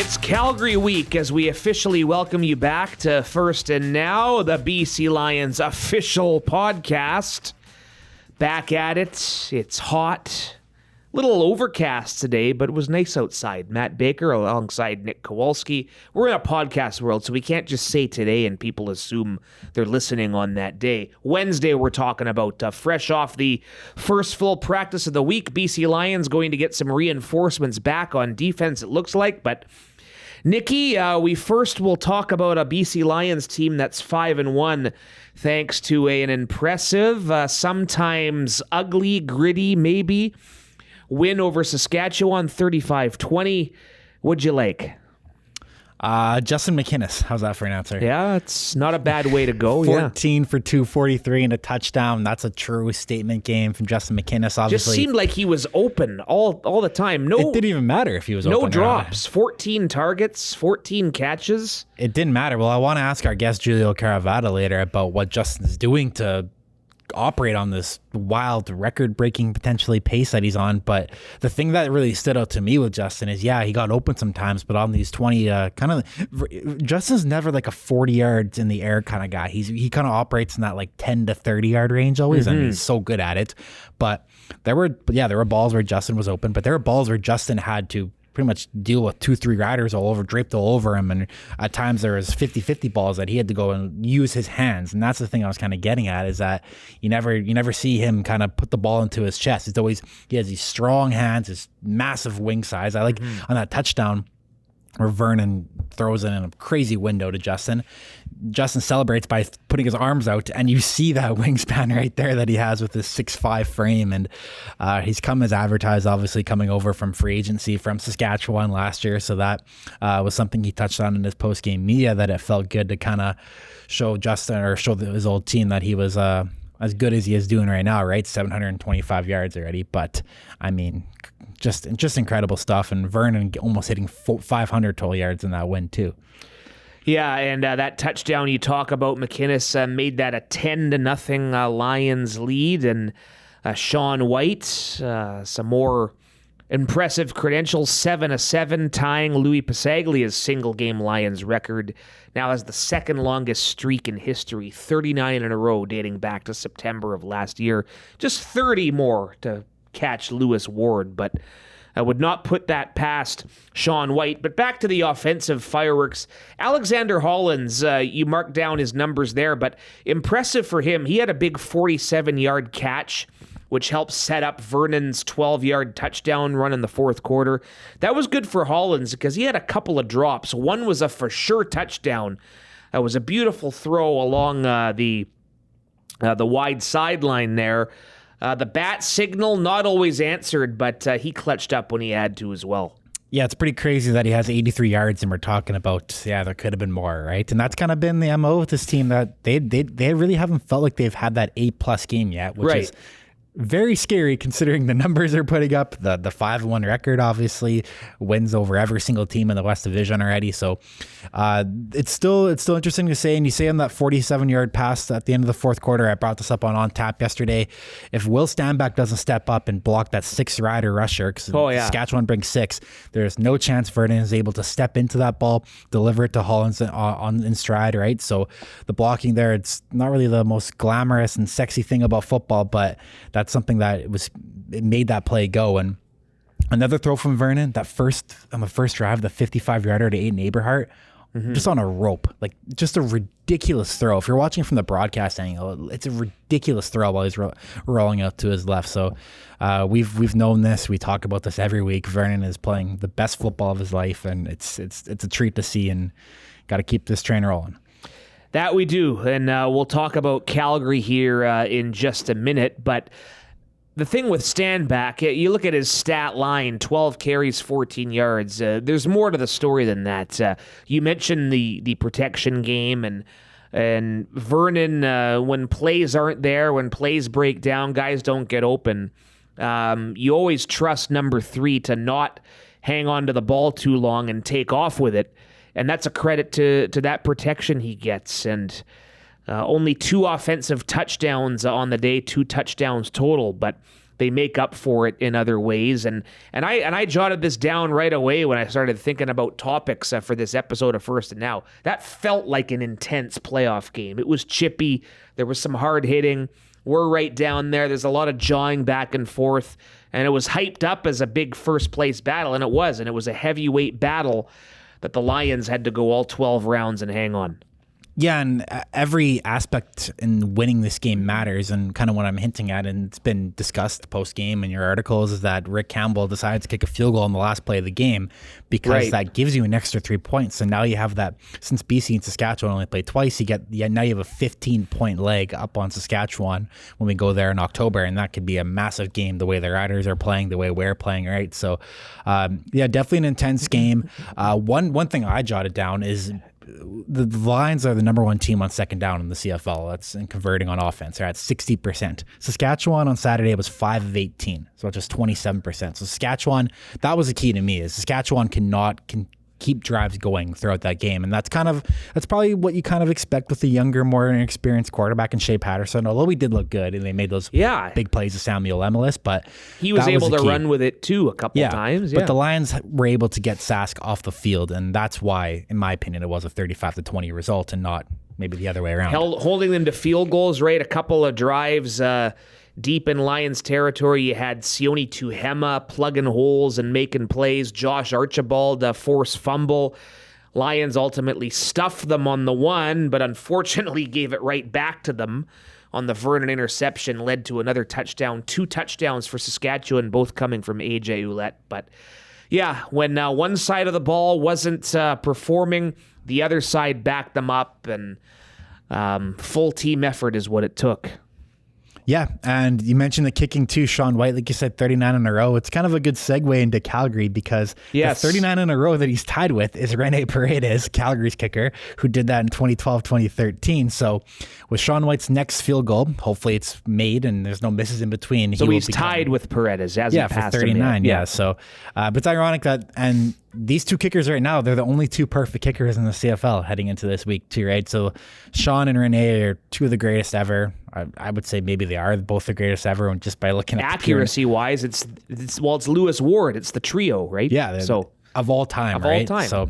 It's Calgary week as we officially welcome you back to First and Now, the BC Lions official podcast. Back at it. It's hot. Little overcast today, but it was nice outside. Matt Baker alongside Nick Kowalski. We're in a podcast world, so we can't just say today and people assume they're listening on that day. Wednesday, we're talking about fresh off the first full practice of the week. BC Lions going to get some reinforcements back on defense, it looks like. But Nikki, we first will talk about a BC Lions team that's 5-1, thanks to an impressive, sometimes ugly, gritty, maybe, win over Saskatchewan, 35-20. What'd you like? Justin McInnes. How's that for an answer? Yeah, it's not a bad way to go. 14 for 243 and a touchdown. That's a true statement game from Justin McInnes, obviously. Just seemed like he was open all the time. It didn't even matter if he was open. No drops. 14 targets, 14 catches. It didn't matter. Well, I want to ask our guest, Giulio Caravatta, later about what Justin's doing to operate on this wild record-breaking potentially pace that he's on. But the thing that really stood out to me with Justin is, yeah, he got open sometimes, but on these 20 Justin's never like a 40 yards in the air kind of guy. He kind of operates in that like 10 to 30 yard range always, and he's so good at it. But there were balls where Justin was open, but there were balls where Justin had to pretty much deal with 2-3 riders draped all over him, and at times there was 50-50 balls that he had to go and use his hands. And that's the thing I was kind of getting at, is that you never see him kind of put the ball into his chest. He has these strong hands, his massive wing size. I like on that touchdown where Vernon throws in a crazy window to Justin. Justin celebrates by putting his arms out, and you see that wingspan right there that he has with his 6'5" frame. And he's come as advertised, obviously coming over from free agency from Saskatchewan last year. So that was something he touched on in his post-game media, that it felt good to kind of show Justin, or show his old team, that he was as good as he is doing right now, right? 725 yards already. But I mean, just incredible stuff. And Vernon almost hitting 500 total yards in that win too. Yeah, and that touchdown you talk about, McInnes made that a 10-0 Lions lead, and Sean White, some more impressive credentials, 7-7, tying Louis Passaglia's single-game Lions record. Now has the second longest streak in history, 39 in a row, dating back to September of last year. Just 30 more to catch Lewis Ward, but I would not put that past Sean White. But back to the offensive fireworks. Alexander Hollins, you marked down his numbers there, but impressive for him. He had a big 47-yard catch, which helped set up Vernon's 12-yard touchdown run in the fourth quarter. That was good for Hollins because he had a couple of drops. One was a for-sure touchdown. That was a beautiful throw along the wide sideline there. The bat signal, not always answered, but he clutched up when he had to as well. Yeah, it's pretty crazy that he has 83 yards, and we're talking about, there could have been more, right? And that's kind of been the MO with this team, that they really haven't felt like they've had that A+ game yet, which is very scary considering the numbers they're putting up. The 5-1 record, obviously, wins over every single team in the West Division already. So it's still interesting to say. And you say on that 47-yard pass at the end of the fourth quarter, I brought this up on Tap yesterday. If Will Stanback doesn't step up and block that 6-rider rusher, because Saskatchewan brings 6, there's no chance Vernon is able to step into that ball, deliver it to Hollins in stride, right? So the blocking there, it's not really the most glamorous and sexy thing about football, but that's something that it made that play go. And another throw from Vernon, on the first drive, the 55-yarder to Aiden Aberhart, just on a rope, like just a ridiculous throw. If you're watching from the broadcast angle, it's a ridiculous throw while he's rolling out to his left. So we've known this. We talk about this every week. Vernon is playing the best football of his life, and it's a treat to see, and got to keep this train rolling. That we do, and we'll talk about Calgary here in just a minute, but the thing with Stanback, you look at his stat line, 12 carries, 14 yards. There's more to the story than that. You mentioned the protection game, and Vernon, when plays aren't there, when plays break down, guys don't get open. You always trust number 3 to not hang on to the ball too long and take off with it. And that's a credit to that protection he gets. And only 2 offensive touchdowns on the day, 2 touchdowns total. But they make up for it in other ways. And I jotted this down right away when I started thinking about topics for this episode of First and Now. That felt like an intense playoff game. It was chippy. There was some hard hitting. We're right down there. There's a lot of jawing back and forth, and it was hyped up as a big first place battle, and it was. And it was a heavyweight battle that the Lions had to go all 12 rounds and hang on. Yeah, and every aspect in winning this game matters, and kind of what I'm hinting at, and it's been discussed post-game in your articles, is that Rick Campbell decides to kick a field goal on the last play of the game because that gives you an extra 3 points. And now you have that, since BC and Saskatchewan only played twice, now you have a 15-point leg up on Saskatchewan when we go there in October, and that could be a massive game the way the Riders are playing, the way we're playing, right? So, definitely an intense game. One thing I jotted down is the Lions are the number one team on second down in the CFL. That's in converting on offense. They're at 60%. Saskatchewan on Saturday was 5 of 18, so just 27%. So Saskatchewan, that was the key to me, is Saskatchewan can keep drives going throughout that game. And that's probably what you kind of expect with a younger, more inexperienced quarterback in Shea Patterson, although he did look good and they made those big plays to Samuel Emelis, but he was able to run with it too a couple times. But the Lions were able to get Sask off the field, and that's why, in my opinion, it was a 35-20 result and not maybe the other way around. Holding them to field goals, right? A couple of drives deep in Lions territory. You had Sione Tuhema plugging holes and making plays. Josh Archibald, a forced fumble. Lions ultimately stuffed them on the one, but unfortunately gave it right back to them on the Vernon interception, led to another touchdown. 2 touchdowns for Saskatchewan, both coming from A.J. Ouellette. But yeah, when one side of the ball wasn't performing, the other side backed them up, and full team effort is what it took. Yeah, and you mentioned the kicking too, Shaun White, like you said, 39 in a row. It's kind of a good segue into Calgary, because the 39 in a row that he's tied with is Rene Paredes, Calgary's kicker, who did that in 2012, 2013. So with Shaun White's next field goal, hopefully it's made and there's no misses in between. So he's tied with Paredes as he passed for 39. him. Yeah. So, but it's ironic that, and these two kickers right now, they're the only two perfect kickers in the CFL heading into this week too, right? So Shaun and Rene are two of the greatest ever. I would say maybe they are both the greatest ever, and just by looking at accuracy-wise, it's Lewis Ward. It's the trio, right? Yeah. So of all time, all time. So,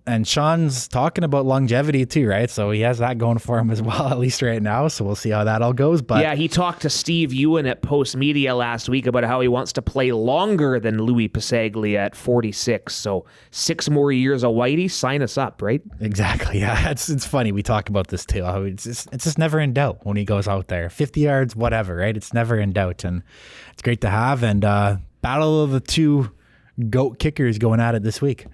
and Shaun's talking about longevity too, right? So he has that going for him as well, at least right now. So we'll see how that all goes. But yeah, he talked to Steve Ewan at Post Media last week about how he wants to play longer than Louis Pasaglia at 46. So 6 more years of Whitey, sign us up, right? Exactly. Yeah, it's funny. We talk about this too. It's just never in doubt when he goes out there. 50 yards, whatever, right? It's never in doubt, and it's great to have. And battle of the two GOAT kickers going at it this week.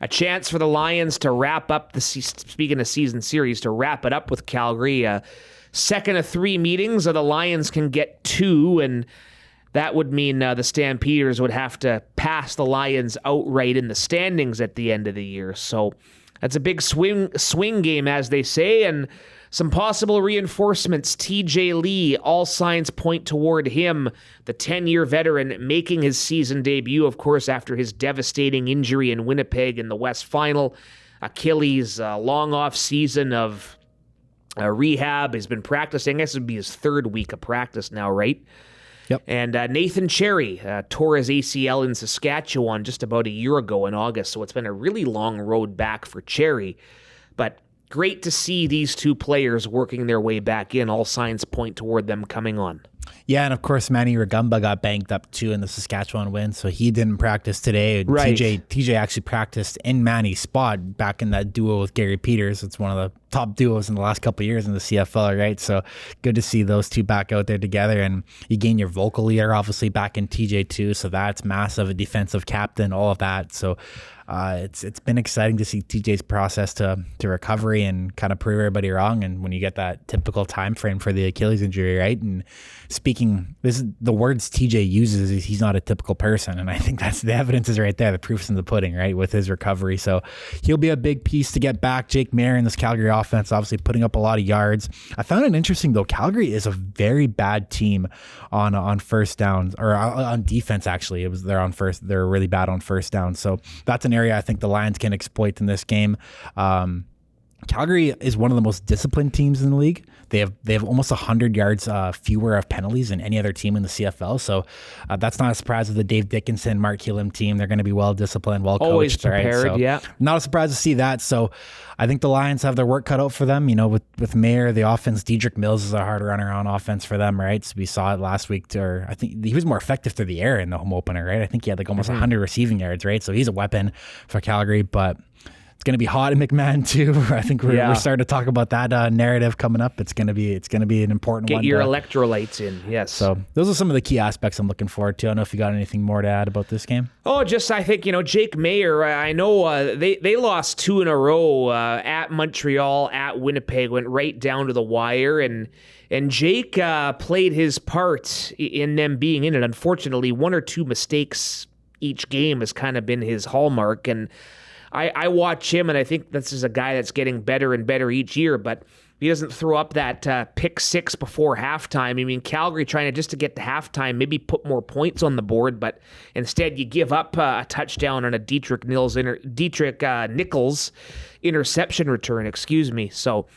A chance for the Lions to wrap up speaking of season series, to wrap it up with Calgary. Second of 3 meetings, or the Lions can get 2, and that would mean the Stampeders would have to pass the Lions outright in the standings at the end of the year. So that's a big swing game, as they say, and some possible reinforcements. TJ Lee, all signs point toward him, the 10-year veteran, making his season debut, of course, after his devastating injury in Winnipeg in the West Final. Achilles, long off season of rehab. He's been practicing. I guess it would be his 3rd week of practice now, right? Yep. And Nathan Cherry tore his ACL in Saskatchewan just about a year ago in August, so it's been a really long road back for Cherry. But great to see these 2 players working their way back in. All signs point toward them coming on. Yeah, and of course, Manny Rugamba got banged up too in the Saskatchewan win, so he didn't practice today. Right. TJ actually practiced in Manny's spot back in that duo with Gary Peters. It's one of the top duos in the last couple of years in the CFL, right? So good to see those two back out there together. And you gain your vocal leader, obviously, back in TJ too, so that's massive. A defensive captain, all of that. So it's been exciting to see TJ's process to recovery and kind of prove everybody wrong. And when you get that typical time frame for the Achilles injury, right? And speaking, this is the words TJ uses, is he's not a typical person, and I think that's the evidence is right there. The proof's in the pudding, right? With his recovery, so he'll be a big piece to get back. Jake Mayer in this Calgary offense, obviously putting up a lot of yards. I found it interesting though. Calgary is a very bad team on first downs, or on defense. Actually, they're really bad on first down. So that's an area I think the Lions can exploit in this game. Calgary is one of the most disciplined teams in the league. They have almost 100 yards fewer of penalties than any other team in the CFL. So that's not a surprise with the Dave Dickinson, Mark Helam team. They're going to be well disciplined, well coached. Always prepared, right? So yeah. Not a surprise to see that. So I think the Lions have their work cut out for them. With Mayer, the offense, Dedrick Mills is a hard runner on offense for them, right? So we saw it last week. Or I think he was more effective through the air in the home opener, right? I think he had like almost 100 receiving yards, right? So he's a weapon for Calgary, but it's going to be hot in McMahon too. I think we're starting to talk about that narrative coming up. It's going to be an important one. Get your electrolytes in, yes. So those are some of the key aspects I'm looking forward to. I don't know if you got anything more to add about this game. Oh, just I think, Jake Mayer, I know they lost 2 in a row at Montreal, at Winnipeg, went right down to the wire, and Jake played his part in them being in it. Unfortunately, 1 or 2 mistakes each game has kind of been his hallmark, and I watch him, and I think this is a guy that's getting better and better each year, but he doesn't throw up that pick 6 before halftime. I mean, Calgary trying to get to halftime, maybe put more points on the board, but instead you give up a touchdown on a Dedrick Nichols interception return, So,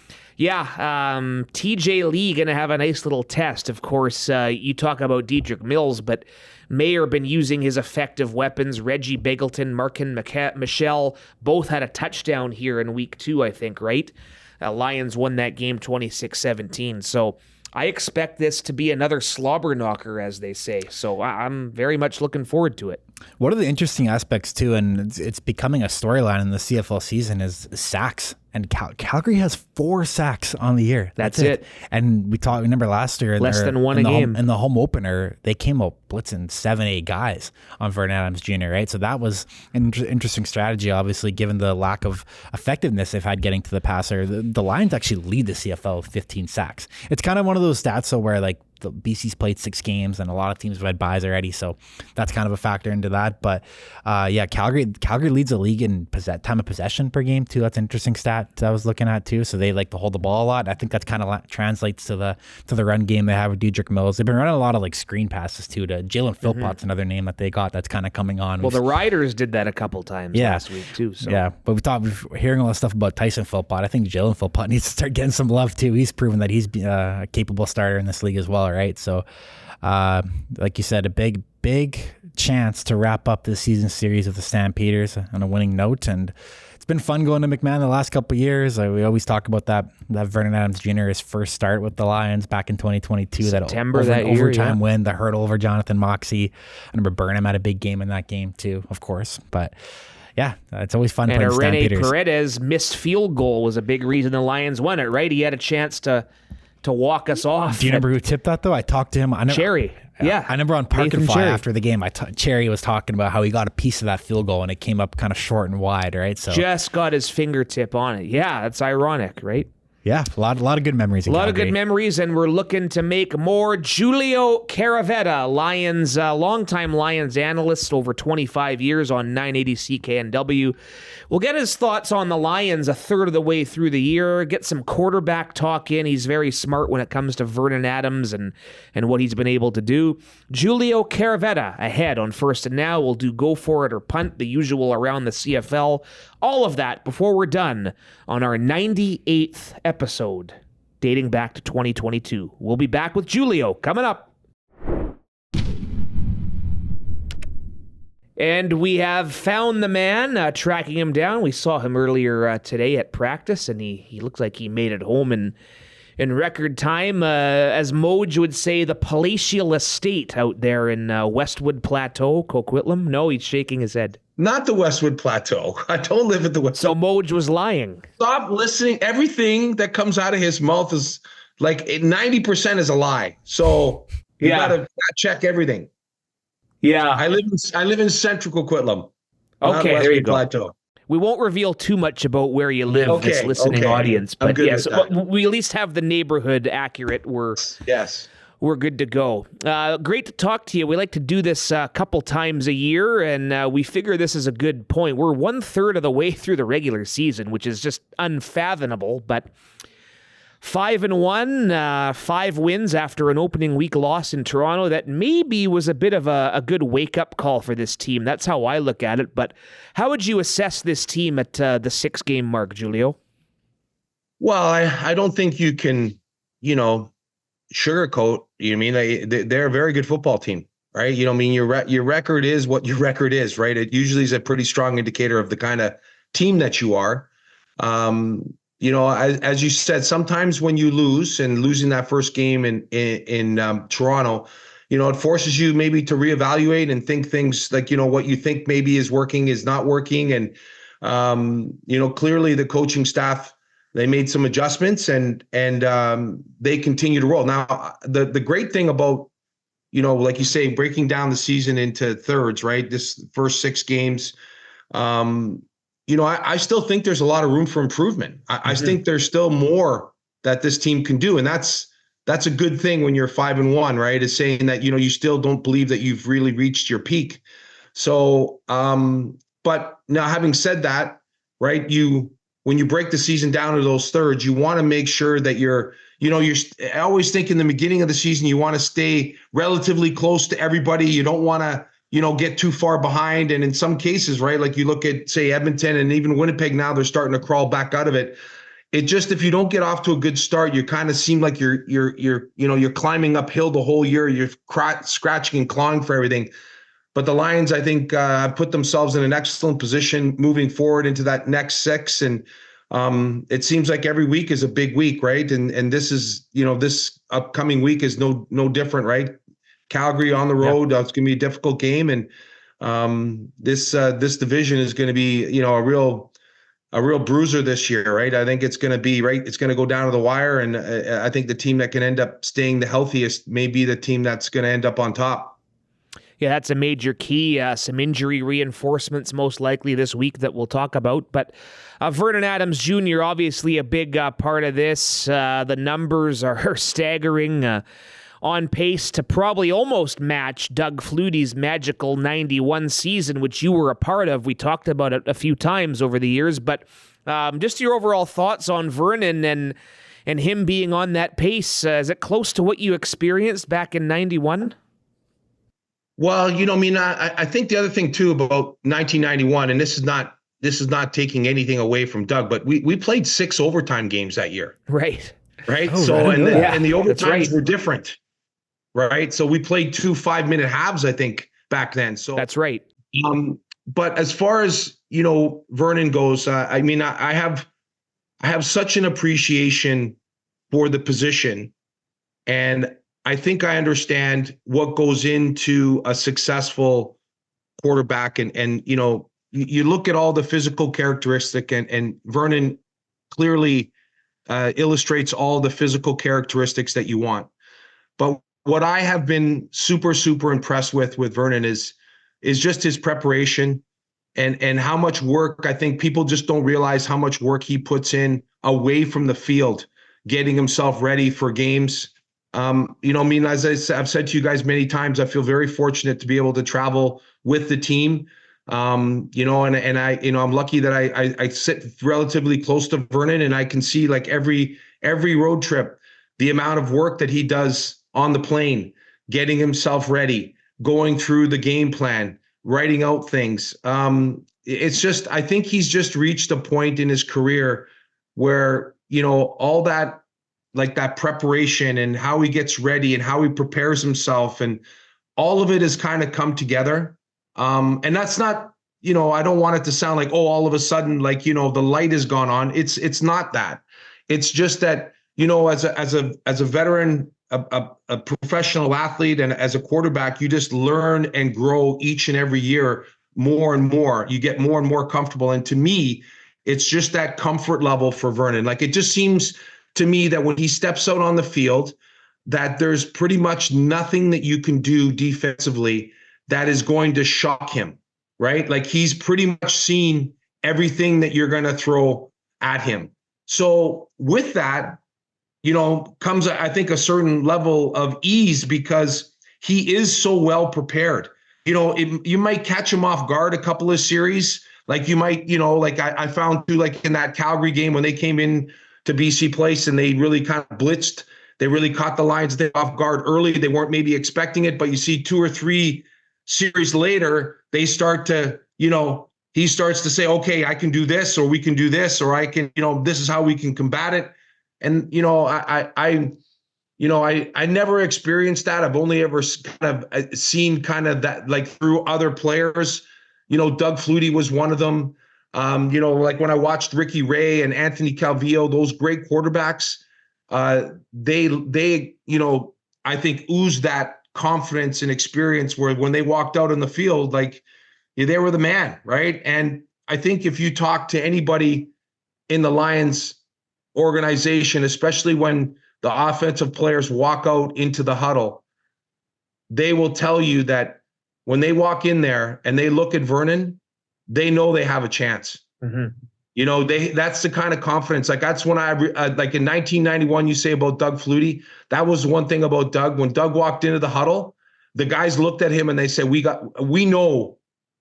TJ Lee going to have a nice little test. Of course, you talk about Dedrick Mills, but Mayer been using his effective weapons. Reggie Begelton, Markin Michel both had a touchdown here in week 2, I think, right? Lions won that game 26-17. So I expect this to be another slobber knocker, as they say. So I'm very much looking forward to it. One of the interesting aspects, too, and it's becoming a storyline in the CFL season, is sacks. And Calgary has 4 sacks on the year. That's it. And remember last year, less than 1 a game. In the home opener, they came up blitzing 7-8 guys on Vernon Adams Jr., right? So that was an interesting strategy, obviously, given the lack of effectiveness they've had getting to the passer. The Lions actually lead the CFL with 15 sacks. It's kind of one of those stats, though, where like the BC's played 6 games and a lot of teams have had byes already, so that's kind of a factor into that. But Calgary leads the league in time of possession per game too. That's an interesting stat I was looking at too. So they like to hold the ball a lot. I think that kind of translates to the run game they have with Dedrick Mills. They've been running a lot of like screen passes too to Jalen Philpott's another name that they got that's kind of coming on. Well, the Riders did that a couple times last week too. So. Yeah, but we're hearing all this stuff about Tyson Philpott. I think Jalen Philpott needs to start getting some love too. He's proven that he's a capable starter in this league as well, right? So, like you said, a big chance to wrap up this season series with the Stampeders on a winning note, and it's been fun going to McMahon the last couple of years. We always talk about that Vernon Adams Jr. his first start with the Lions back in 2022. September that year, overtime win, the hurdle over Jonathan Moxey. I remember Burnham had a big game in that game too, of course, but. Yeah, it's always fun playing Stampeders. And a Rene Paredes missed field goal was a big reason the Lions won it, right? He had a chance to walk us off. Do you remember who tipped that, though? I talked to him. Cherry. Yeah. I remember on Park and Fly after the game, Cherry was talking about how he got a piece of that field goal and it came up kind of short and wide, right? So just got his fingertip on it. Yeah, that's ironic, right? Yeah, a lot of good memories. A lot of good memories, and we're looking to make more. Giulio Caravatta, longtime Lions analyst, over 25 years on 980 CKNW. We'll get his thoughts on the Lions a third of the way through the year, get some quarterback talk in. He's very smart when it comes to Vernon Adams and what he's been able to do. Giulio Caravatta ahead on First and Now. We'll do Go For It or Punt, the usual around the CFL. All of that before we're done on our 98th episode, dating back to 2022. We'll be back with Giulio coming up. And we have found the man, tracking him down. We saw him earlier today at practice, and he looks like he made it home in record time. As Moj would say, the palatial estate out there in Westwood Plateau, Coquitlam. No, he's shaking his head. Not the Westwood Plateau. I don't live at the Westwood. So Moj was lying. Stop listening. Everything that comes out of his mouth is like 90% is a lie. So you gotta check everything. Yeah, I live in Central Coquitlam. Okay, there you go. Plateau. We won't reveal too much about where you live, this listening audience, but yes, we at least have the neighborhood accurate. We're good to go. Great to talk to you. We like to do this a couple times a year, and we figure this is a good point. We're 1/3 of the way through the regular season, which is just unfathomable, but 5-1, 5 wins after an opening week loss in Toronto. That maybe was a bit of a good wake-up call for this team. That's how I look at it. But how would you assess this team at the 6-game mark, Giulio? Well, I don't think you can, you know, sugarcoat. You know what I mean? They're a very good football team, right? You know what I mean? Your record is what your record is, right? It usually is a pretty strong indicator of the kind of team that you are. As you said, sometimes when you lose and losing that first game in Toronto, it forces you maybe to reevaluate and think things like, what you think maybe is working is not working. And, clearly the coaching staff, they made some adjustments and they continue to roll. Now, the great thing about, like you say, breaking down the season into thirds, right? This first 6 games, I still think there's a lot of room for improvement. I think there's still more that this team can do. And that's a good thing when you're 5-1, right? Is saying that, you still don't believe that you've really reached your peak. So, but now having said that, right, when you break the season down to those thirds, you want to make sure that you're always think in the beginning of the season, you want to stay relatively close to everybody. You don't want to, get too far behind. And in some cases, right, like you look at, say, Edmonton and even Winnipeg now, they're starting to crawl back out of it. It just, if you don't get off to a good start, you kind of seem like you're climbing uphill the whole year. You're scratching and clawing for everything. But the Lions, I think, put themselves in an excellent position moving forward into that next 6. And it seems like every week is a big week, right? And this is, this upcoming week is no different, right? Calgary on the road, it's going to be a difficult game, and this division is going to be, a real bruiser this year, right? I think it's going to be right. It's going to go down to the wire, and I think the team that can end up staying the healthiest may be the team that's going to end up on top. Yeah, that's a major key. Some injury reinforcements most likely this week that we'll talk about. But Vernon Adams Jr., obviously a big part of this. The numbers are staggering. On pace to probably almost match Doug Flutie's magical 91 season, which you were a part of. We talked about it a few times over the years. But just your overall thoughts on Vernon and him being on that pace. Is it close to what you experienced back in 91? Well, I think the other thing too about 1991, and this is not taking anything away from Doug, but we played 6 overtime games that year. Right. Right. Oh, so, and the overtimes right. were different. Right. So we played 2 5-minute halves, I think, back then. So that's right. But as far as, Vernon goes, I have such an appreciation for the position, and I think I understand what goes into a successful quarterback. And you look at all the physical characteristic, and Vernon clearly illustrates all the physical characteristics that you want. But what I have been super, super impressed with Vernon is just his preparation and how much work. I think people just don't realize how much work he puts in away from the field, getting himself ready for games. As I've said to you guys many times, I feel very fortunate to be able to travel with the team. I'm lucky that I sit relatively close to Vernon, and I can see like every road trip, the amount of work that he does on the plane, getting himself ready, going through the game plan, writing out things. It's just, I think he's just reached a point in his career where, all that, like that preparation and how he gets ready and how he prepares himself, and all of it has kind of come together. And that's not, I don't want it to sound like, all of a sudden, like, the light has gone on. It's not that. It's just that, as a veteran, a professional athlete, and as a quarterback, you just learn and grow each and every year more and more. You get more and more comfortable. And to me, it's just that comfort level for Vernon. Like, it just seems to me that when he steps out on the field, that there's pretty much nothing that you can do defensively that is going to shock him, right? Like, he's pretty much seen everything that you're going to throw at him. So with that, comes, I think, a certain level of ease because he is so well prepared. You might catch him off guard a couple of series. Like, you might, like I found too, like in that Calgary game when they came in to BC Place and they really kind of blitzed. They really caught the Lions off guard early. They weren't maybe expecting it, but you see 2 or 3 series later, they start to, he starts to say, okay, I can do this, or we can do this, or I can, this is how we can combat it. And, I never experienced that. I've only ever kind of seen kind of that, like through other players. Doug Flutie was one of them. Like when I watched Ricky Ray and Anthony Calvillo, those great quarterbacks, they I think oozed that confidence and experience where when they walked out on the field, like they were the man, right? And I think if you talk to anybody in the Lions organization, especially when the offensive players walk out into the huddle, they will tell you that when they walk in there and they look at Vernon, they know they have a chance. Mm-hmm. That's the kind of confidence. Like that's when like in 1991, you say about Doug Flutie, that was one thing about Doug. When Doug walked into the huddle, the guys looked at him and they said, we know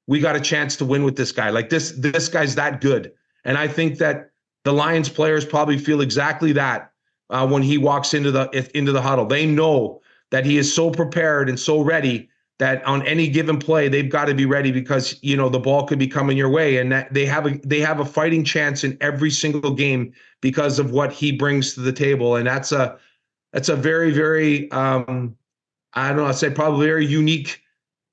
we got a chance to win with this guy. Like this guy's that good. And I think that the Lions players probably feel exactly that when he walks into the huddle. They know that he is so prepared and so ready that on any given play, they've got to be ready because, the ball could be coming your way. And that they have a fighting chance in every single game because of what he brings to the table. And that's a very, very, I don't know, I'd say probably very unique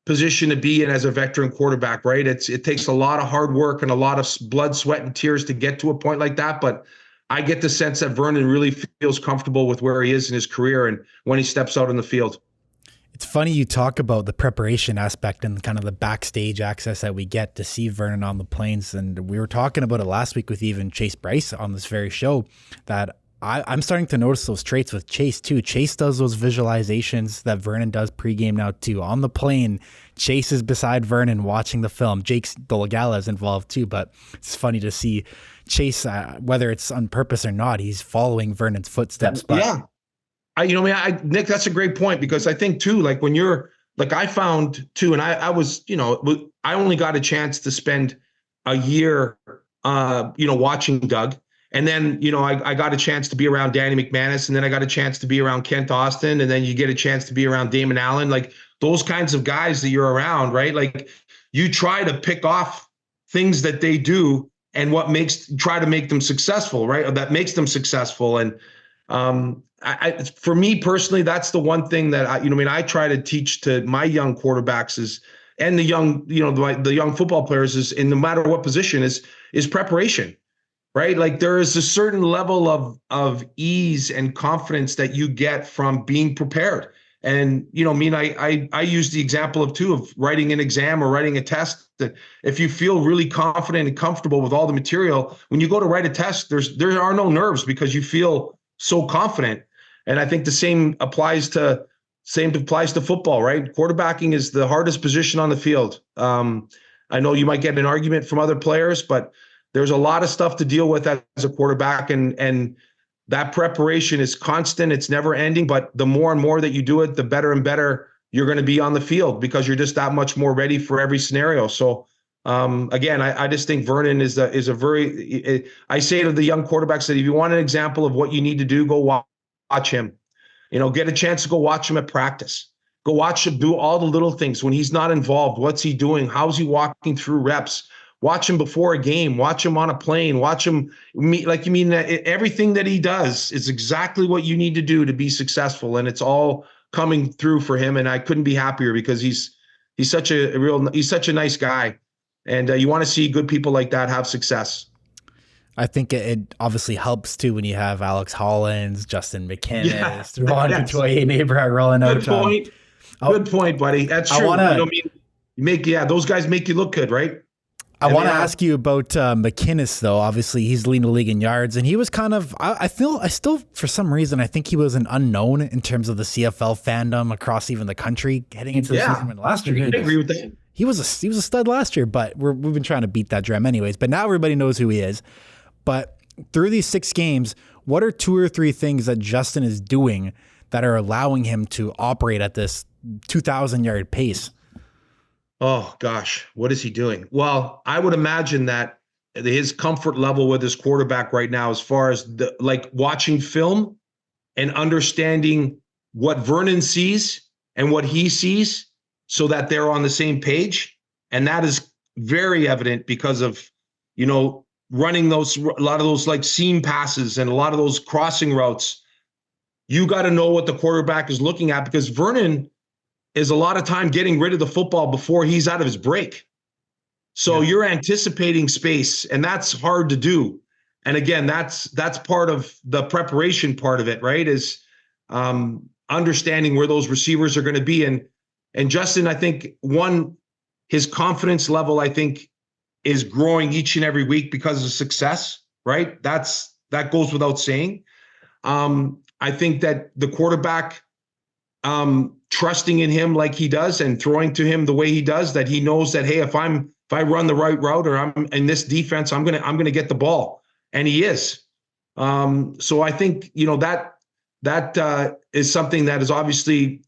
position to be in as a veteran quarterback, right? It takes a lot of hard work and a lot of blood, sweat, and tears to get to a point like that. But I get the sense that Vernon really feels comfortable with where he is in his career and when he steps out on the field. It's funny you talk about the preparation aspect and kind of the backstage access that we get to see Vernon on the plains. And we were talking about it last week with even Chase Bryce on this very show, that I'm starting to notice those traits with Chase too. Chase does those visualizations that Vernon does pregame now too. On the plane, Chase is beside Vernon watching the film. Jake Dolagala is involved too, but it's funny to see Chase, whether it's on purpose or not, he's following Vernon's footsteps. But yeah. Nick, that's a great point, because I think too, like when you're like, I found too, and I was, I only got a chance to spend a year, watching Doug. And then, I got a chance to be around Danny McManus, and then I got a chance to be around Kent Austin, and then you get a chance to be around Damon Allen, like those kinds of guys that you're around, right? Like you try to pick off things that they do and try to make them successful, right? Or that makes them successful. And for me personally, that's the one thing that I try to teach to my young quarterbacks and the young, the young football players is, in no matter what position, is preparation, right? Like there is a certain level of ease and confidence that you get from being prepared. And, I use the example of writing an exam or writing a test, that if you feel really confident and comfortable with all the material, when you go to write a test, there are no nerves because you feel so confident. And I think the same applies to football, right? Quarterbacking is the hardest position on the field. I know you might get an argument from other players, but there's a lot of stuff to deal with as a quarterback, and that preparation is constant. It's never ending, but the more and more that you do it, the better and better you're going to be on the field because you're just that much more ready for every scenario. So again, I just think Vernon is a very, I say to the young quarterbacks that if you want an example of what you need to do, go watch him. Get a chance to go watch him at practice. Go watch him do all the little things when he's not involved. What's he doing? How's he walking through reps? Watch him before a game. Watch him on a plane. Watch him meet. Everything that he does is exactly what you need to do to be successful, and it's all coming through for him. And I couldn't be happier because he's such a nice guy, and you want to see good people like that have success. I think it obviously helps too when you have Alex Hollins, Justin McKinnis, Ron Couture, neighbor rolling out. Good point, buddy. That's true. Those guys make you look good, right? I want to ask you about McKinnis, though. Obviously, he's leading the league in yards, and he was kind of, I still, for some reason, I think he was an unknown in terms of the CFL fandom across even the country heading into the season. Last year, I agree with that. He was a stud last year, but we've been trying to beat that drum anyways. But now everybody knows who he is. But through these 6 games, what are 2 or 3 things that Justin is doing that are allowing him to operate at this 2,000-yard pace? Oh, gosh, what is he doing? Well, I would imagine that his comfort level with his quarterback right now, as far as watching film and understanding what Vernon sees and what he sees so that they're on the same page. And that is very evident because of, running a lot of those like seam passes and a lot of those crossing routes. You got to know what the quarterback is looking at, because Vernon is a lot of time getting rid of the football before he's out of his break. So you're anticipating space, and that's hard to do. And again, that's part of the preparation part of it, right? Is understanding where those receivers are going to be. And Justin, I think his confidence level, I think, is growing each and every week because of success, right? That goes without saying. I think that the quarterback trusting in him like he does and throwing to him the way he does, that he knows that, hey, if I run the right route or I'm in this defense, I'm gonna get the ball, and he is. So I think that is something that is obviously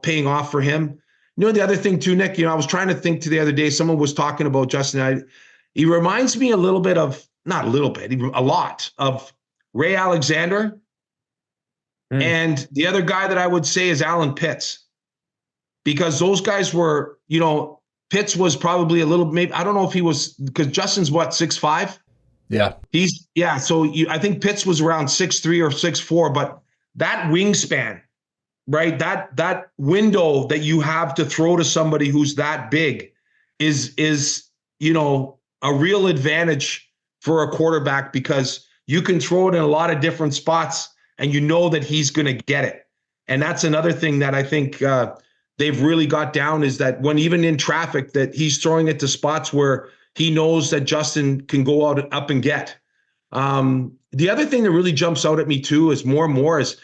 paying off for him. The other thing too, Nick, I was trying to think the other day, someone was talking about Justin. He reminds me a little bit of, not a little bit, a lot of Ray Alexander. And the other guy that I would say is Alan Pitts, because those guys were, Pitts was probably a little, maybe, I don't know if he was, because Justin's what, 6'5"? Yeah. So I think Pitts was around 6'3" or 6'4", but that wingspan, right? That window that you have to throw to somebody who's that big is a real advantage for a quarterback, because you can throw it in a lot of different spots and that he's going to get it. And that's another thing that I think they've really got down, is that when even in traffic, that he's throwing it to spots where he knows that Justin can go up and get. The other thing that really jumps out at me too is more and more is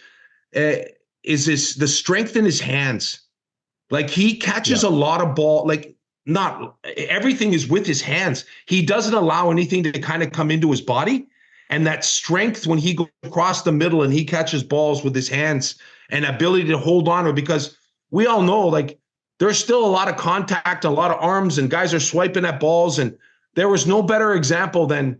the strength in his hands. Like, he catches a lot of ball, like, not everything is with his hands. He doesn't allow anything to kind of come into his body. And that strength when he goes across the middle and he catches balls with his hands, and ability to hold on to it, because we all know, like, there's still a lot of contact, a lot of arms, and guys are swiping at balls. And there was no better example than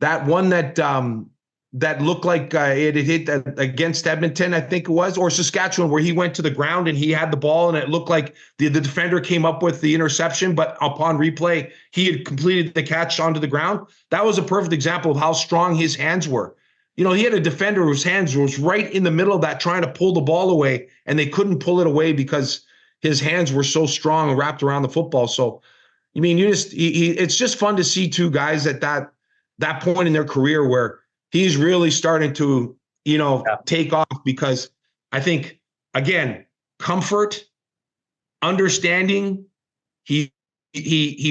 that one that looked like it had hit against Edmonton, I think it was, or Saskatchewan, where he went to the ground and he had the ball and it looked like the defender came up with the interception, but upon replay, he had completed the catch onto the ground. That was a perfect example of how strong his hands were. He had a defender whose hands was right in the middle of that, trying to pull the ball away, and they couldn't pull it away because his hands were so strong and wrapped around the football. So, it's just fun to see two guys at that point in their career where he's really starting to, take off, because I think, again, comfort, understanding, he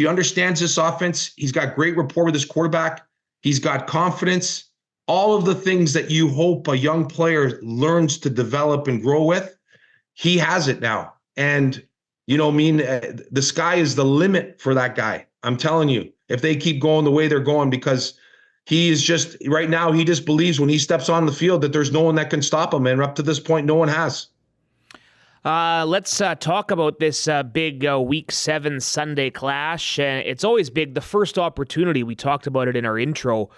understands this offense. He's got great rapport with his quarterback. He's got confidence. All of the things that you hope a young player learns to develop and grow with, he has it now. And, the sky is the limit for that guy. I'm telling you, if they keep going the way they're going, because he is just, right now, he just believes when he steps on the field that there's no one that can stop him. And up to this point, no one has. Let's talk about this big Week 7 Sunday clash. It's always big. The first opportunity, we talked about it in our intro,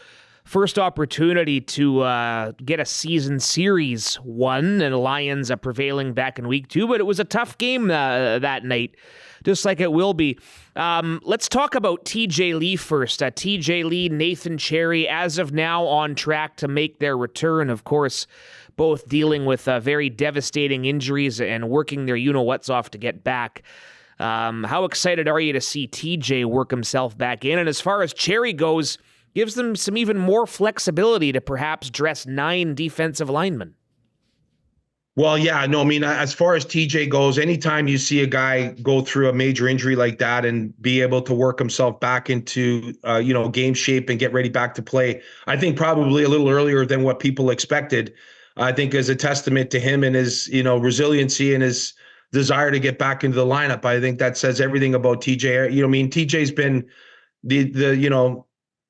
first opportunity to get a season series won, and the Lions prevailing back in Week 2. But it was a tough game that night, just like it will be. Let's talk about TJ Lee first. TJ Lee, Nathan Cherry, as of now on track to make their return. Of course, both dealing with very devastating injuries and working their you-know-whats off to get back. How excited are you to see TJ work himself back in? And as far as Cherry goes, gives them some even more flexibility to perhaps dress 9 defensive linemen. Well, yeah, no, as far as TJ goes, anytime you see a guy go through a major injury like that and be able to work himself back into, game shape and get ready back to play, I think probably a little earlier than what people expected, I think is a testament to him and his, resiliency and his desire to get back into the lineup. I think that says everything about TJ. TJ's been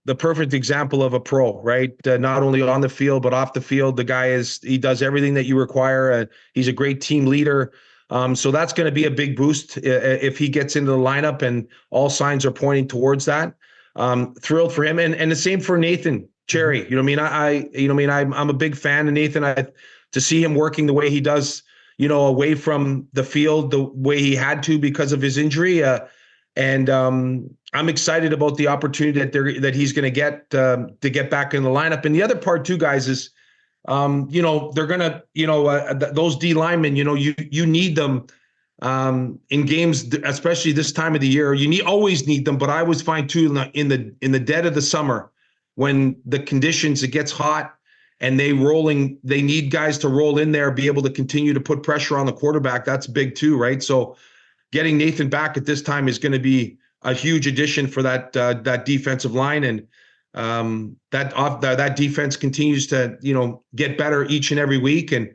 the perfect example of a pro, right? Not only on the field, but off the field. The guy he does everything that you require. He's a great team leader. So that's going to be a big boost if he gets into the lineup, and all signs are pointing towards that. Thrilled for him. And the same for Nathan Cherry. I'm a big fan of Nathan. To see him working the way he does, away from the field, the way he had to because of his injury. And I'm excited about the opportunity that he's going to get back in the lineup. And the other part too, guys, is they're going to those D linemen, you need them in games, especially this time of the year. Always need them, but I always find too in the dead of the summer when the conditions, it gets hot and they need guys to roll in there, be able to continue to put pressure on the quarterback. That's big too, right? So getting Nathan back at this time is going to be a huge addition for that defensive line, and that defense continues to get better each and every week. And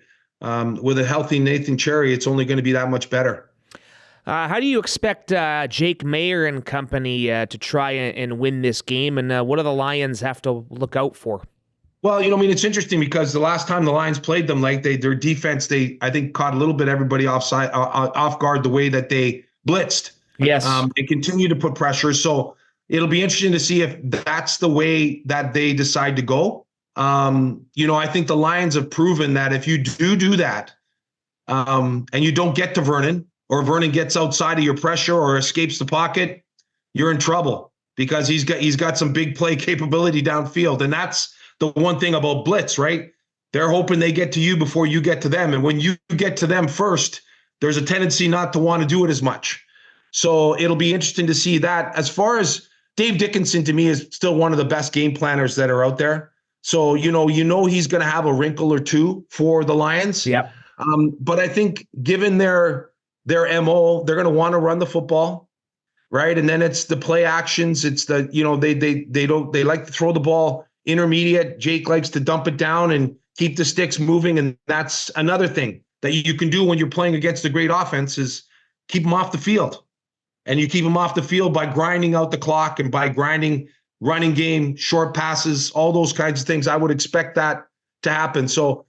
with a healthy Nathan Cherry, it's only going to be that much better. How do you expect Jake Mayer and company to try and win this game, and what do the Lions have to look out for? Well, it's interesting because the last time the Lions played them, their defense, I think caught a little bit everybody off guard the way that they blitzed. Yes. They continue to put pressure. So it'll be interesting to see if that's the way that they decide to go. I think the Lions have proven that if you do that, and you don't get to Vernon, or Vernon gets outside of your pressure or escapes the pocket, you're in trouble because he's got some big play capability downfield. And that's the one thing about blitz, right? They're hoping they get to you before you get to them. And when you get to them first, there's a tendency not to want to do it as much. So it'll be interesting to see that. As far as Dave Dickinson, to me, is still one of the best game planners that are out there. So, he's going to have a wrinkle or two for the Lions. Yeah. But I think given their MO, they're going to want to run the football, right? And then it's the play actions. It's the, they like to throw the ball intermediate. Jake likes to dump it down and keep the sticks moving. And that's another thing that you can do when you're playing against a great offense is keep them off the field. And you keep them off the field by grinding out the clock and by grinding running game, short passes, all those kinds of things. I would expect that to happen. So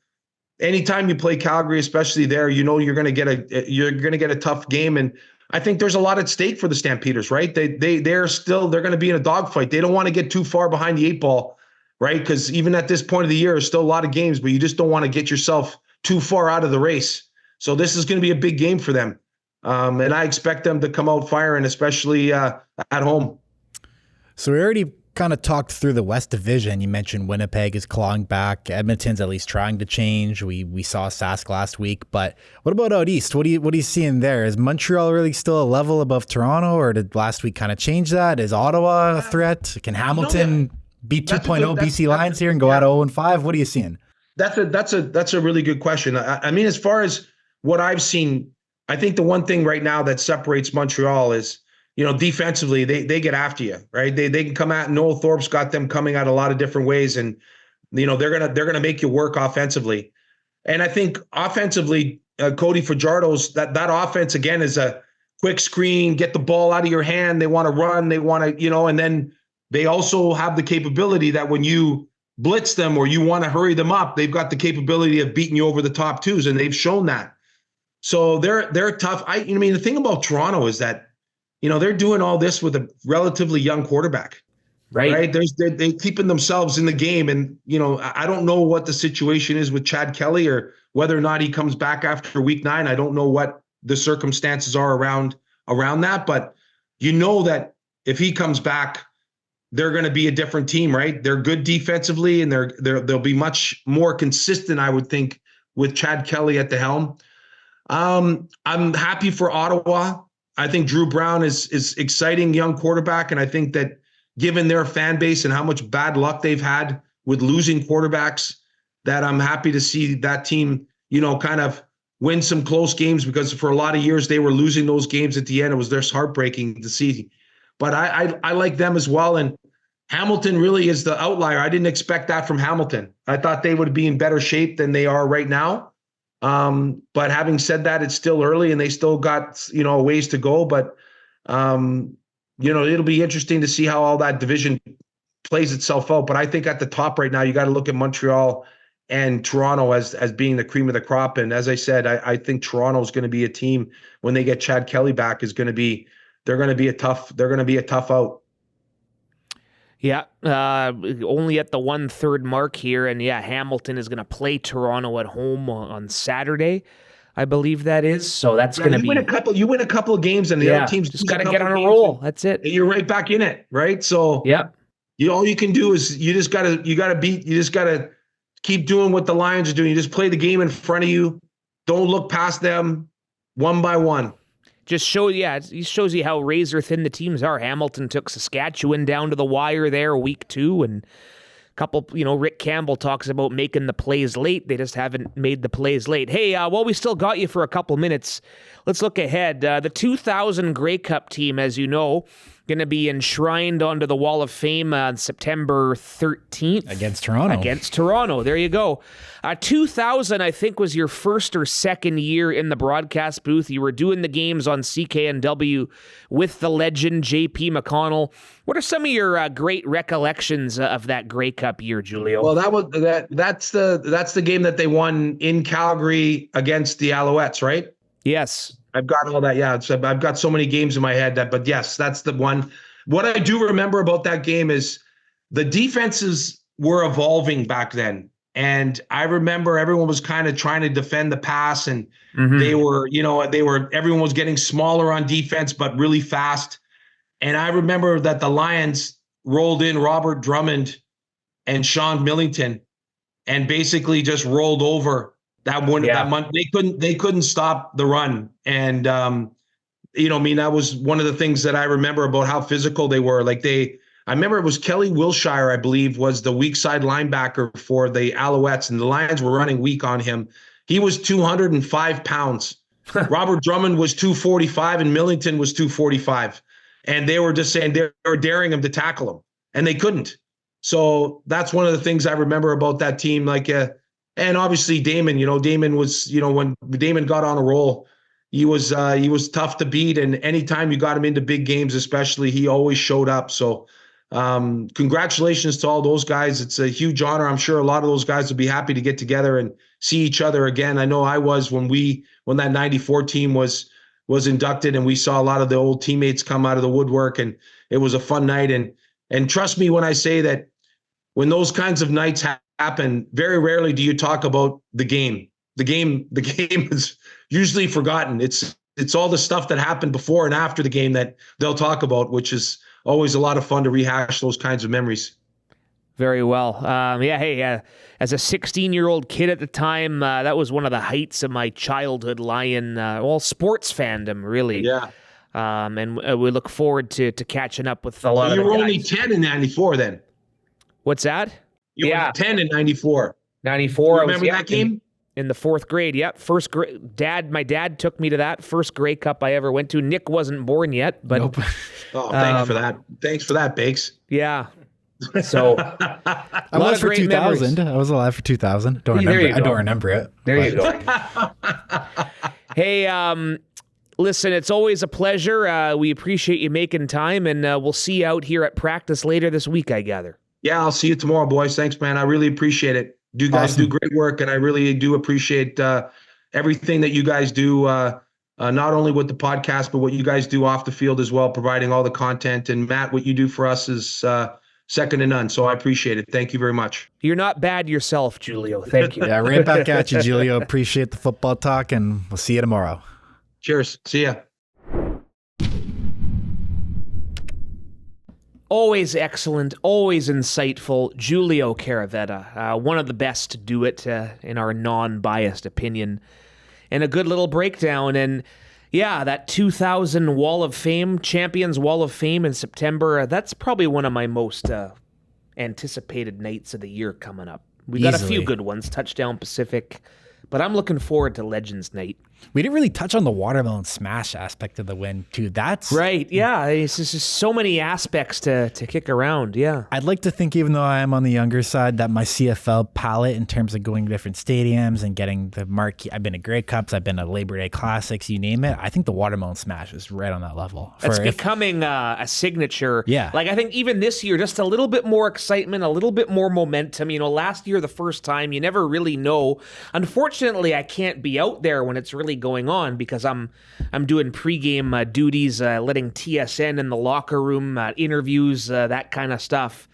anytime you play Calgary, especially there, you're going to get a tough game. And I think there's a lot at stake for the Stampeders, right? They're going to be in a dogfight. They don't want to get too far behind the eight ball, right? Because even at this point of the year, there's still a lot of games, but you just don't want to get yourself too far out of the race. So this is going to be a big game for them. And I expect them to come out firing, especially at home. So we already kind of talked through the West Division. You mentioned Winnipeg is clawing back. Edmonton's at least trying to change. We saw Sask last week, but what about out east? What are you seeing there? Is Montreal really still a level above Toronto, or did last week kind of change that? Is Ottawa a threat? Can Hamilton beat 2.0 BC Lions here and go out 0-5? What are you seeing? That's a really good question. I mean, as far as what I've seen, I think the one thing right now that separates Montreal is, defensively, they get after you, right? They can come out. Noel Thorpe's got them coming out a lot of different ways, and they're gonna make you work offensively. And I think offensively, Cody Fajardo's that offense again is a quick screen, get the ball out of your hand. They want to run, they want to, and then they also have the capability that when you blitz them or you want to hurry them up, they've got the capability of beating you over the top twos, and they've shown that. So they're tough. The thing about Toronto is that, they're doing all this with a relatively young quarterback, right? They're keeping themselves in the game. And, I don't know what the situation is with Chad Kelly or whether or not he comes back after week 9. I don't know what the circumstances are around that, but that if he comes back, they're going to be a different team, right? They're good defensively, and they'll be much more consistent, I would think, with Chad Kelly at the helm. I'm happy for Ottawa. I think Drew Brown is exciting young quarterback, and I think that given their fan base and how much bad luck they've had with losing quarterbacks, that I'm happy to see that team, kind of win some close games, because for a lot of years they were losing those games at the end. It was just heartbreaking to see. But I like them as well. And Hamilton really is the outlier. I didn't expect that from Hamilton. I thought they would be in better shape than they are right now. But having said that, it's still early and they still got, a ways to go. But, it'll be interesting to see how all that division plays itself out. But I think at the top right now, you got to look at Montreal and Toronto as being the cream of the crop. And as I said, I think Toronto is going to be a team when they get Chad Kelly back they're going to be a tough out. Yeah, only at the 1/3 mark here, and Hamilton is going to play Toronto at home on Saturday. I believe that is. So that's going to be... You win a couple of games and the other teams just got to get on a roll. That's it. And you're right back in it, right? So all you can do is you just got to keep doing what the Lions are doing. You just play the game in front of you. Don't look past them one by one. It shows you how razor thin the teams are. Hamilton took Saskatchewan down to the wire there week 2, and a couple, Rick Campbell talks about making the plays late. They just haven't made the plays late. Hey, while we still got you for a couple minutes, let's look ahead. The 2000 Grey Cup team, as you know, going to be enshrined onto the Wall of Fame on September 13th. Against Toronto. There you go. 2000, I think, was your first or second year in the broadcast booth. You were doing the games on CKNW with the legend, JP McConnell. What are some of your great recollections of that Grey Cup year, Giulio? Well, that's the game that they won in Calgary against the Alouettes, right? Yes. I've got all that. Yeah, I've got so many games in my head but yes, that's the one. What I do remember about that game is the defenses were evolving back then. And I remember everyone was kind of trying to defend the pass, and everyone was getting smaller on defense, but really fast. And I remember that the Lions rolled in Robert Drummond and Sean Millington and basically just rolled over that month. They couldn't stop the run. And, that was one of the things that I remember about how physical they were. I remember it was Kelly Wilshire, I believe, was the weak side linebacker for the Alouettes, and the Lions were running weak on him. He was 205 pounds. Robert Drummond was 245 and Millington was 245. And they were just saying they were daring him to tackle him, and they couldn't. So that's one of the things I remember about that team. And obviously Damon, Damon was, when Damon got on a roll, he was tough to beat. And anytime you got him into big games, especially, he always showed up. So congratulations to all those guys. It's a huge honor. I'm sure a lot of those guys would be happy to get together and see each other again. I know I was when that 94 team was inducted, and we saw a lot of the old teammates come out of the woodwork, and it was a fun night. And trust me when I say that when those kinds of nights happen, very rarely do you talk about the game. The game is usually forgotten. It's all the stuff that happened before and after the game that they'll talk about, which is always a lot of fun to rehash those kinds of memories. Very well. As a 16-year-old kid at the time, that was one of the heights of my childhood Lion, sports fandom, really. Yeah. And we look forward to catching up with a lot of the guys. You were only 10 in 94 then. What's that? You were 10 in 94. 94. Remember that game? In the fourth grade, yep. First grade. My dad took me to that first Grey Cup I ever went to. Nick wasn't born yet, but nope. Oh, thanks for that. Thanks for that, Bakes. Yeah. So I was for 2000. I was alive for 2000. I don't remember it. There you go. Hey, listen, it's always a pleasure. We appreciate you making time, and we'll see you out here at practice later this week, I gather. Yeah, I'll see you tomorrow, boys. Thanks, man. I really appreciate it. You guys do great work, and I really do appreciate everything that you guys do, not only with the podcast, but what you guys do off the field as well, providing all the content. And Matt, what you do for us is second to none. So I appreciate it. Thank you very much. You're not bad yourself, Giulio. Thank you. Yeah, right back at you, Giulio. Appreciate the football talk, and we'll see you tomorrow. Cheers. See ya. Always excellent, always insightful, Giulio Caravatta, one of the best to do it in our non-biased opinion, and a good little breakdown. And yeah, that 2000 Wall of Fame, Champions Wall of Fame in September, that's probably one of my most anticipated nights of the year coming up. We got a few good ones, Touchdown Pacific, but I'm looking forward to Legends Night. We didn't really touch on the watermelon smash aspect of the win, too. That's right. Yeah, it's just so many aspects to kick around. Yeah, I'd like to think, even though I am on the younger side, that my CFL palette in terms of going to different stadiums and getting the marquee. I've been to Grey Cups, I've been to Labor Day Classics, you name it. I think the watermelon smash is right on that level. It's becoming a signature. Yeah. I think even this year, just a little bit more excitement, a little bit more momentum. Last year, the first time, you never really know. Unfortunately, I can't be out there when it's really going on because I'm doing pregame duties, letting TSN in the locker room, interviews, that kind of stuff.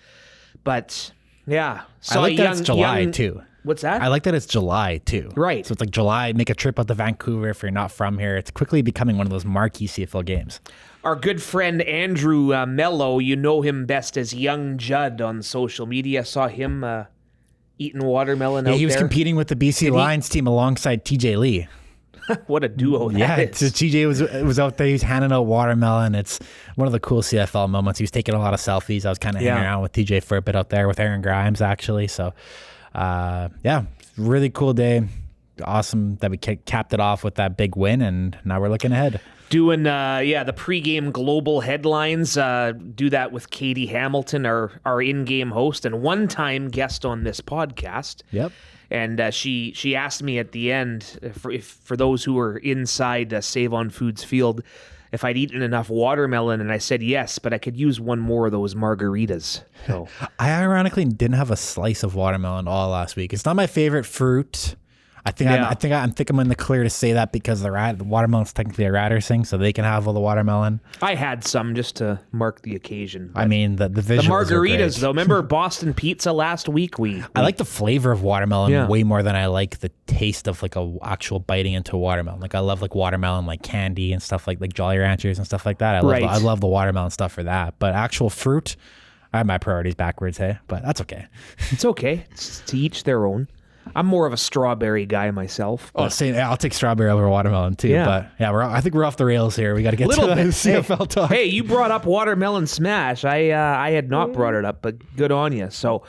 But yeah, I like that it's July too. What's that? I like that it's July too. Right. So it's like July, make a trip out to Vancouver if you're not from here. It's quickly becoming one of those marquee CFL games. Our good friend Andrew Mello, you know him best as Young Judd on social media. Saw him eating watermelon out there. He was competing with the BC Lions team alongside TJ Lee. What a duo that is. So TJ was out there. He was handing out watermelon. It's one of the cool CFL moments. He was taking a lot of selfies. I was kind of hanging around with TJ for a bit out there with Aaron Grimes, actually. So, really cool day. Awesome that we capped it off with that big win, and now we're looking ahead. Doing, the pregame global headlines. Do that with Katie Hamilton, our in-game host and one-time guest on this podcast. Yep. And she asked me at the end, for those who were inside Save on Foods field, if I'd eaten enough watermelon, and I said yes, but I could use one more of those margaritas. So I ironically didn't have a slice of watermelon all last week. It's not my favorite fruit. I think I'm in the clear to say that because the watermelon's technically a Ratters thing, so they can have all the watermelon. I had some just to mark the occasion. I mean, the visuals the margaritas, are though. Remember Boston Pizza last week? I like the flavor of watermelon way more than I like the taste of like a actual biting into a watermelon. Like I love like watermelon like candy and stuff like Jolly Ranchers and stuff like that. I love the watermelon stuff for that. But actual fruit, I have my priorities backwards, hey? But that's okay. It's okay. It's to each their own. I'm more of a strawberry guy myself. Oh, same. I'll take strawberry over watermelon too. Yeah. But yeah, I think we're off the rails here. We got to get to the CFL talk. Hey, you brought up watermelon smash. I had not brought it up, but good on you. So,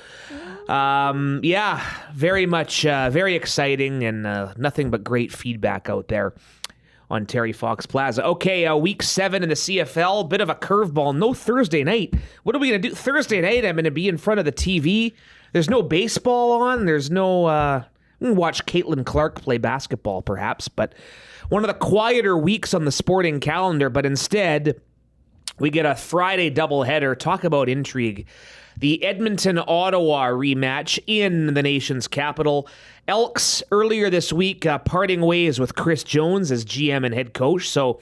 very much, very exciting, and nothing but great feedback out there on Terry Fox Plaza. Okay, week 7 in the CFL, bit of a curveball. No Thursday night. What are we going to do? Thursday night, I'm going to be in front of the TV. There's no baseball on. There's no... watch Caitlin Clark play basketball, perhaps. But one of the quieter weeks on the sporting calendar. But instead, we get a Friday doubleheader. Talk about intrigue. The Edmonton-Ottawa rematch in the nation's capital. Elks earlier this week parting ways with Chris Jones as GM and head coach. So...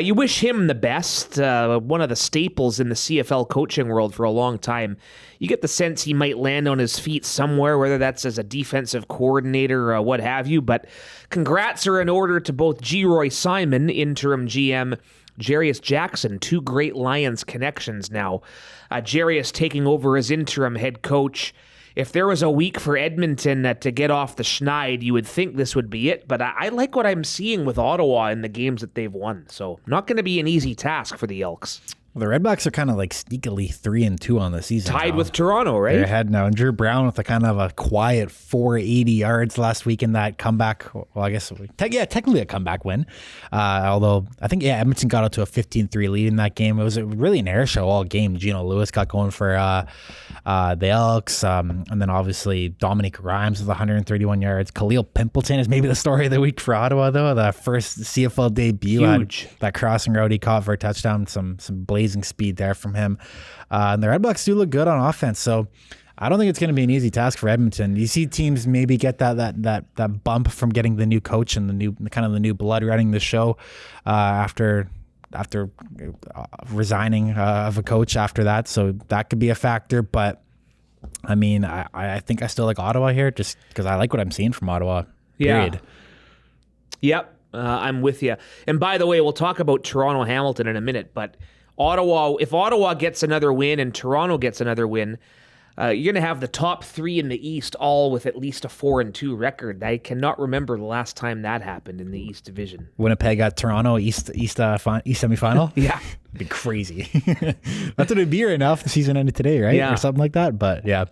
you wish him the best, one of the staples in the CFL coaching world for a long time. You get the sense he might land on his feet somewhere, whether that's as a defensive coordinator or what have you. But congrats are in order to both G. Roy Simon, interim GM, Jarius Jackson, two great Lions connections now. Jarius taking over as interim head coach. If there was a week for Edmonton to get off the schneid, you would think this would be it. But I like what I'm seeing with Ottawa in the games that they've won. So not going to be an easy task for the Elks. Well, the Redblacks are kind of like sneakily 3-2 on the season. Tied with Toronto, right? They're ahead now. And Drew Brown with a kind of a quiet 480 yards last week in that comeback. Well, I guess, technically a comeback win. Although I think, Edmonton got out to a 15-3 lead in that game. It was really an air show all game. Gino Lewis got going for the Elks. And then obviously Dominic Rhymes with 131 yards. Khalil Pimpleton is maybe the story of the week for Ottawa, though. The first CFL debut. Huge. That crossing route he caught for a touchdown. Some blazing speed there from him. And the Redblacks do look good on offense. So I don't think it's going to be an easy task for Edmonton. You see teams maybe get that bump from getting the new coach and the new blood running the show after resigning of a coach after that. So that could be a factor. But I mean, I think I still like Ottawa here just because I like what I'm seeing from Ottawa. Period. Yeah. Yep. I'm with you. And by the way, we'll talk about Toronto Hamilton in a minute, but if Ottawa gets another win and Toronto gets another win, you're going to have the top 3 in the East all with at least a 4-2 record. I cannot remember the last time that happened in the East Division. Winnipeg got Toronto East semifinal. Yeah. It'd be crazy. That's what it'd be right now if the season ended today, right? Yeah. Or something like that. But yeah,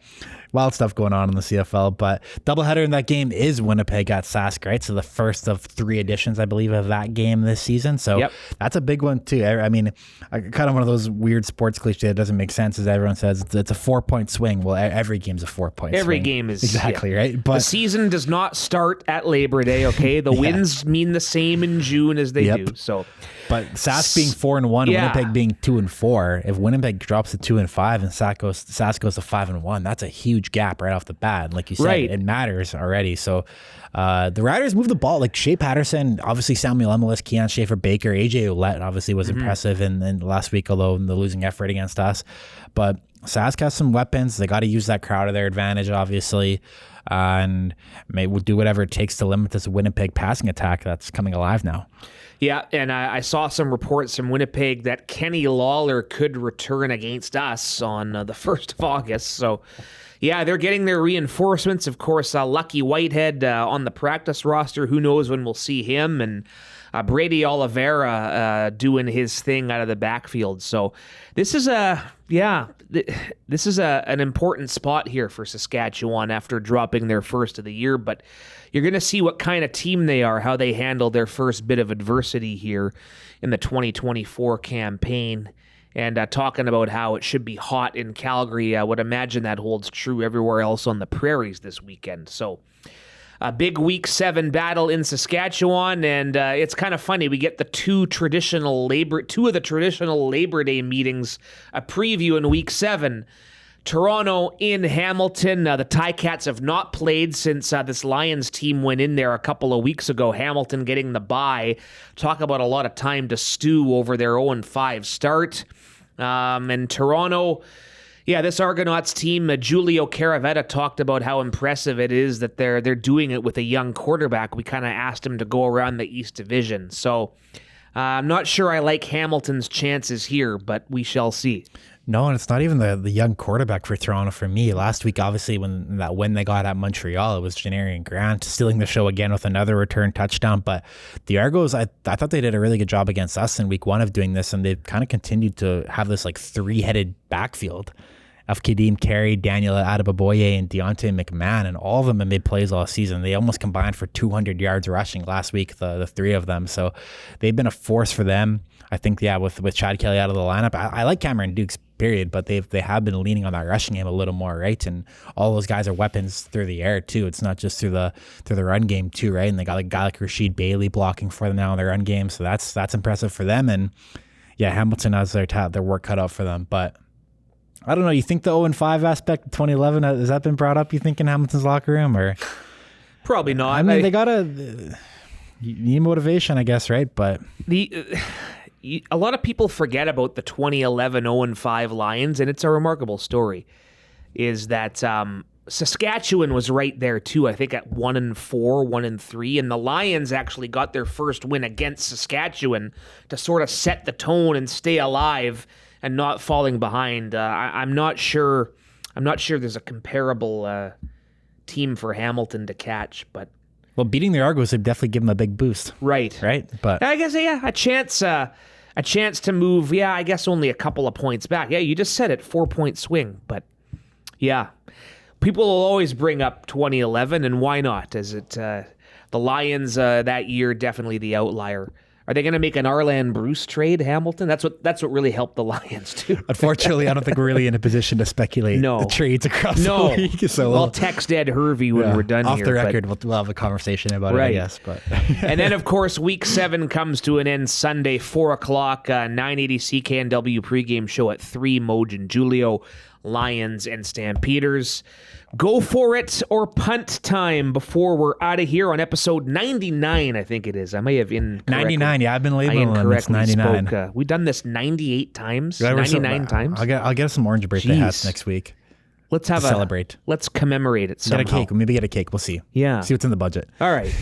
wild stuff going on in the CFL. But doubleheader in that game is Winnipeg at Sask, right? So the first of 3 editions, I believe, of that game this season. So that's a big one too. I mean, kind of one of those weird sports cliches that doesn't make sense, as everyone says. It's a 4-point swing. Well, every game's a 4-point swing. Every game is. Exactly, right? But the season does not start at Labor Day, okay? The wins mean the same in June as they do. So, but Sask being 4-1, Winnipeg being 2-4. If Winnipeg drops to 2-5 and Sask goes to 5-1, that's a huge gap right off the bat. Like you said, it matters already. So the Riders move the ball. Like Shea Patterson, obviously Samuel Emelis, Keon Schaefer-Baker, AJ Ouellette obviously was impressive in last week, although in the losing effort against us. But Sask has some weapons. They got to use that crowd to their advantage, obviously. and maybe we'll do whatever it takes to limit this Winnipeg passing attack that's coming alive now. Yeah, and I saw some reports from Winnipeg that Kenny Lawler could return against us on the 1st of August. So, yeah, they're getting their reinforcements. Of course, Lucky Whitehead on the practice roster. Who knows when we'll see him? And Brady Oliveira doing his thing out of the backfield. So this is an important spot here for Saskatchewan after dropping their first of the year. But you're going to see what kind of team they are, how they handle their first bit of adversity here in the 2024 campaign. And talking about how it should be hot in Calgary, I would imagine that holds true everywhere else on the prairies this weekend. So a big Week 7 battle in Saskatchewan, and it's kind of funny. We get two of the traditional Labor Day meetings, a preview in Week 7. Toronto in Hamilton. The Ticats have not played since this Lions team went in there a couple of weeks ago. Hamilton getting the bye. Talk about a lot of time to stew over their 0-5 start. And Toronto, this Argonauts team, Giulio Caravatta talked about how impressive it is that they're doing it with a young quarterback. We kind of asked him to go around the East Division. So I'm not sure I like Hamilton's chances here, but we shall see. No, and it's not even the young quarterback for Toronto for me. Last week, obviously, when they got at Montreal, it was Janarian Grant stealing the show again with another return touchdown. But the Argos, I thought they did a really good job against us in week 1 of doing this, and they've kind of continued to have this like 3-headed backfield of Kadeem Carey, Daniel Adebaboye, and Deontay McMahon, and all of them have made plays all season. They almost combined for 200 yards rushing last week, the three of them. So they've been a force for them. I think, with Chad Kelly out of the lineup, I like Cameron Dukes, period, but they have been leaning on that rushing game a little more, right? And all those guys are weapons through the air too. It's not just through the run game too, right? And they got a guy like Rasheed Bailey blocking for them now in their run game, so that's impressive for them. And yeah, Hamilton has their work cut out for them, but I don't know. You think the 0-5 aspect of 2011 has that been brought up? You think in Hamilton's locker room, or probably not? I mean, they gotta need motivation, I guess, right? But a lot of people forget about the 2011 0-5 Lions, and it's a remarkable story. Is that Saskatchewan was right there too? I think at 1-4, 1-3, and the Lions actually got their first win against Saskatchewan to sort of set the tone and stay alive and not falling behind. I'm not sure. There's a comparable team for Hamilton to catch, but beating the Argos would definitely give them a big boost. Right. But I guess a chance to move. Yeah, I guess only a couple of points back. Yeah, you just said it, 4-point swing. But yeah, people will always bring up 2011, and why not? Is it the Lions that year? Definitely the outlier. Are they going to make an Arland Bruce trade, Hamilton? That's what really helped the Lions too. Unfortunately, I don't think we're really in a position to speculate the trades across the league. So I'll text Ed Hervey when we're done off here. Off the record, we'll have a conversation about it, I guess. But and then, of course, Week 7 comes to an end Sunday, 4 o'clock, 980 CKNW pregame show at 3, Moj and Giulio, Lions and Stampeders. Go for it or punt time before we're out of here on episode 99, I think it is. I may have 99, yeah, I've been labeling them. It's 99. We've done this 98 times, 99 times. I'll get us some orange birthday hats next week. Let's have celebrate. Let's commemorate it somehow. Get a cake. Maybe get a cake. We'll see. Yeah. See what's in the budget. All right.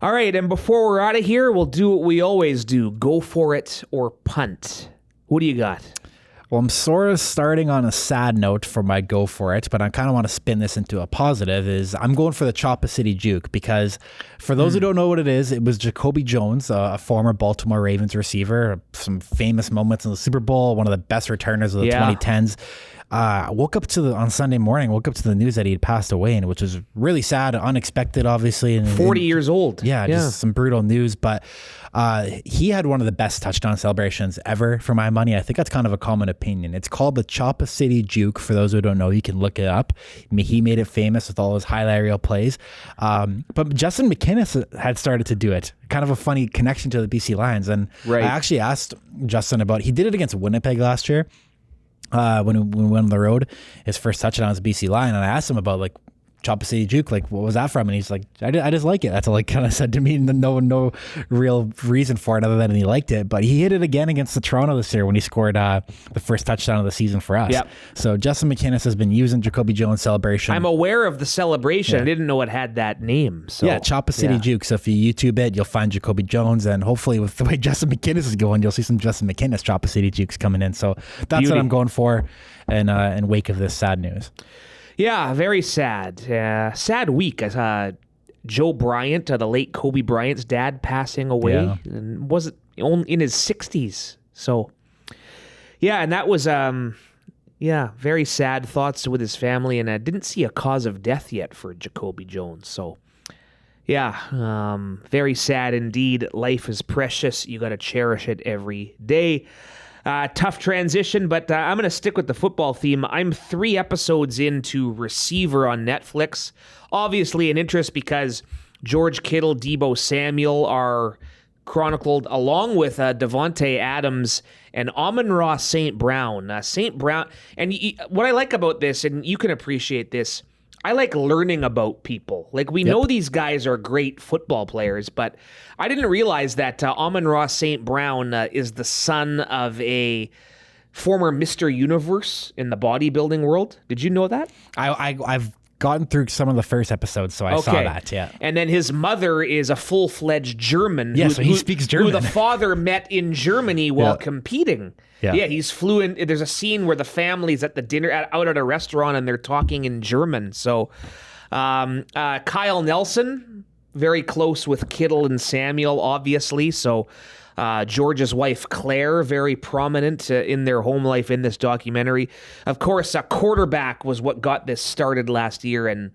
All right, and before we're out of here, we'll do what we always do. Go for it or punt. What do you got? Well, I'm sort of starting on a sad note for my go for it, but I kind of want to spin this into a positive. Is I'm going for the Choppa City Juke, because for those who don't know what it was Jacoby Jones, a former Baltimore Ravens receiver, some famous moments in the Super Bowl, one of the best returners of the 2010s. Woke up on Sunday morning, to the news that he had passed away, and which was really sad, unexpected, obviously. And 40 years old. Yeah, just some brutal news. But he had one of the best touchdown celebrations ever for my money. I think that's kind of a common opinion. It's called the Choppa City Juke. For those who don't know, you can look it up. He made it famous with all his highlight reel plays. But Justin McInnis had started to do it. Kind of a funny connection to the BC Lions. And I actually asked Justin about, he did it against Winnipeg last year. When we went on the road, his first touchdown was BC Lion, and I asked him about Chopper City Juke, like, what was that from? And he's like, I just like it. That's all he kind of said to me. No real reason for it other than he liked it. But he hit it again against the Toronto this year when he scored the first touchdown of the season for us. Yep. So Justin McInnis has been using Jacoby Jones celebration. I'm aware of the celebration. I didn't know it had that name. So yeah, Chopper City Juke. So if you YouTube it, you'll find Jacoby Jones, and hopefully with the way Justin McInnis is going, you'll see some Justin McInnis Chopper City Jukes coming in. So that's what I'm going for in wake of this sad news. Yeah, very sad. Sad week. Joe Bryant, the late Kobe Bryant's dad, passing away, and was it in his 60s. So, yeah, and that was very sad thoughts with his family, and I didn't see a cause of death yet for Jacoby Jones. So, yeah, very sad indeed. Life is precious. You got to cherish it every day. Tough transition, but I'm going to stick with the football theme. I'm 3 episodes into Receiver on Netflix. Obviously an interest because George Kittle, Deebo Samuel are chronicled along with Devontae Adams and Amon-Ra St. Brown. St. Brown, and what I like about this, and you can appreciate this, I like learning about people. Like, we know these guys are great football players, but I didn't realize that Amon-Ra St. Brown is the son of a former Mr. Universe in the bodybuilding world. Did you know that? I've gotten through some of the first episodes, so I saw that, yeah. And then his mother is a full-fledged German. Yeah, so he speaks German. Who the father met in Germany while competing. Yeah, he's fluent. There's a scene where the family's at the dinner out at a restaurant and they're talking in German. So Kyle Nelson, very close with Kittle and Samuel, obviously. So George's wife, Claire, very prominent in their home life in this documentary. Of course, a quarterback was what got this started last year, and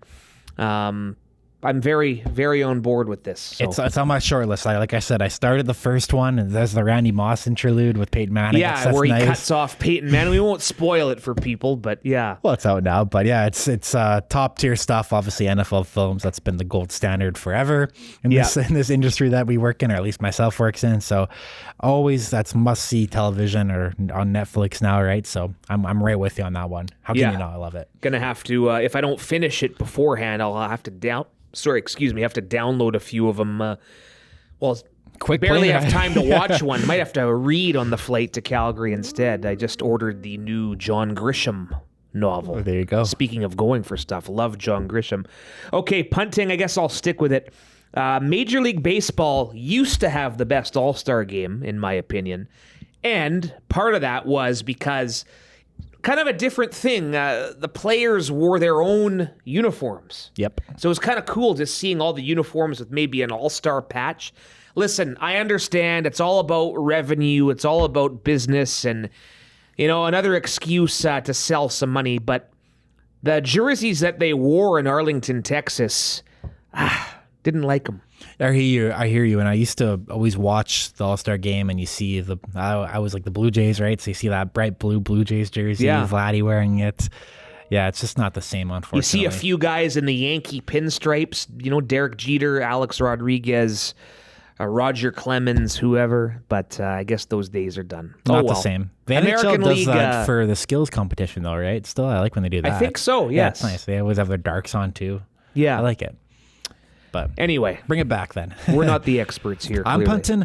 I'm very, very on board with this. So. It's on my short list. Like I said, I started the first one, and there's the Randy Moss interlude with Peyton Manning. Yeah, where he cuts off Peyton Manning. We won't spoil it for people, but yeah. Well, it's out now, but yeah, it's top tier stuff. Obviously, NFL films, that's been the gold standard forever in this industry that we work in, or at least myself works in. So always that's must see television or on Netflix now, right? So I'm right with you on that one. How can you not? I love it. Gonna have to if I don't finish it beforehand, I'll have to have to download a few of them. Barely have time to watch one. Might have to read on the flight to Calgary instead. I just ordered the new John Grisham novel. Oh, there you go. Speaking of going for stuff, love John Grisham. Okay, punting, I guess I'll stick with it. Major League Baseball used to have the best All-Star game, in my opinion. And part of that was because kind of a different thing. The players wore their own uniforms. Yep. So it was kind of cool just seeing all the uniforms with maybe an all-star patch. Listen, I understand it's all about revenue. It's all about business and, another excuse to sell some money. But the jerseys that they wore in Arlington, Texas, didn't like them. I hear you. And I used to always watch the All-Star game, and you see I was like the Blue Jays, right? So you see that bright Blue Jays jersey, Vladdy wearing it. Yeah, it's just not the same, unfortunately. You see a few guys in the Yankee pinstripes, Derek Jeter, Alex Rodriguez, Roger Clemens, whoever. But I guess those days are done. Not the same. The American NHL does that for the skills competition, though, right? Still, I like when they do that. I think so, yes. Yeah, it's nice. They always have their darks on, too. Yeah. I like it. But anyway, bring it back then. We're not the experts here. I'm punting.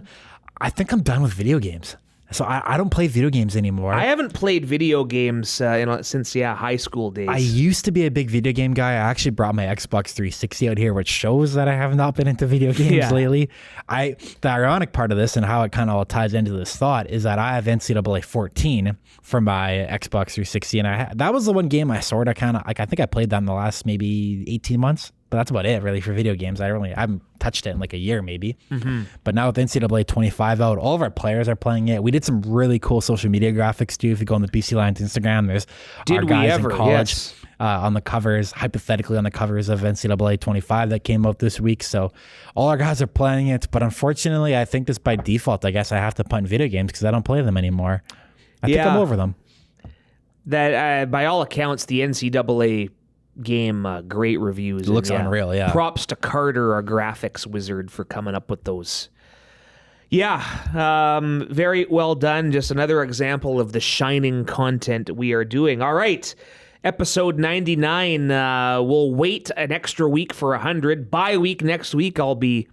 I think I'm done with video games. So I don't play video games anymore. I haven't played video games since high school days. I used to be a big video game guy. I actually brought my Xbox 360 out here, which shows that I have not been into video games lately. The ironic part of this and how it kind of all ties into this thought is that I have NCAA 14 for my Xbox 360, and that was the one game I sort of kind of I think I played that in the last maybe 18 months. But that's about it, really, for video games. I haven't touched it in like a year, maybe. Mm-hmm. But now with NCAA 25 out, all of our players are playing it. We did some really cool social media graphics, too. If you go on the BC Lions Instagram, there's our guys in college on the covers, hypothetically on the covers of NCAA 25 that came out this week. So all our guys are playing it. But unfortunately, I think just by default, I guess I have to punt video games because I don't play them anymore. I think I'm over them. That by all accounts, the NCAA game, great reviews. It looks unreal, yeah. Props to Carter, our graphics wizard, for coming up with those. Yeah, very well done. Just another example of the shining content we are doing. All right, episode 99. We'll wait an extra week for 100. Bye week next week. I'll be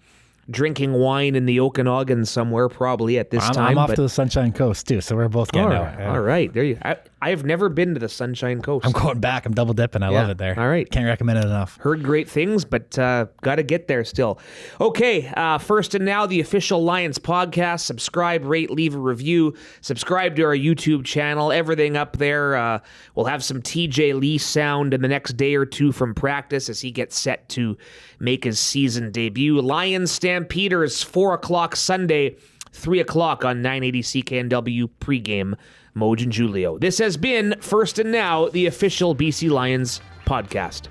drinking wine in the Okanagan somewhere, probably at this time. I'm off to the Sunshine Coast too, so we're both getting out. Yeah. All right, there you. I've never been to the Sunshine Coast. I'm going back. I'm double dipping. I love it there. All right, can't recommend it enough. Heard great things, but got to get there still. Okay, first and now, the official Lions podcast. Subscribe, rate, leave a review. Subscribe to our YouTube channel. Everything up there. We'll have some TJ Lee sound in the next day or two from practice as he gets set to make his season debut. Lions Stampeders, 4 o'clock Sunday, 3 o'clock on 980 CKNW pregame. Moj and Giulio. This has been First and Now, the official BC Lions podcast.